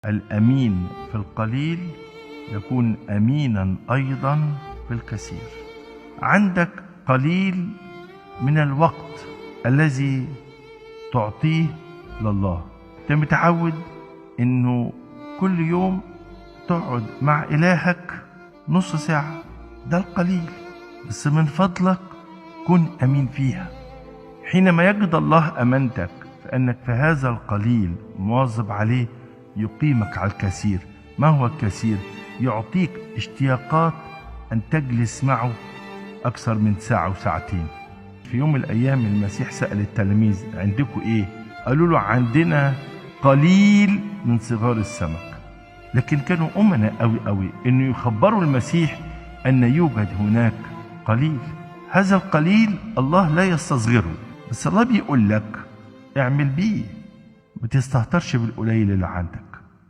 الأمين في القليل يكون أمينا أيضا في الكثير. عندك قليل من الوقت الذي تعطيه لله. انت متعود انه كل يوم تقعد مع إلهك نص ساعة، ده القليل، بس من فضلك كن أمين فيها. حينما يجد الله أمانتك فأنك في هذا القليل مواظب عليه يقيمك على الكثير. ما هو الكثير؟ يعطيك اشتياقات أن تجلس معه أكثر من ساعة وساعتين. في يوم من الأيام المسيح سأل التلاميذ عندكم إيه؟ قالوا له عندنا قليل من صغار السمك. لكن كانوا أمنا قوي قوي إنه يخبروا المسيح أن يوجد هناك قليل. هذا القليل الله لا يستصغره، بس الله بيقول لك اعمل بيه، ما تستهترش بالقليل اللي عندك.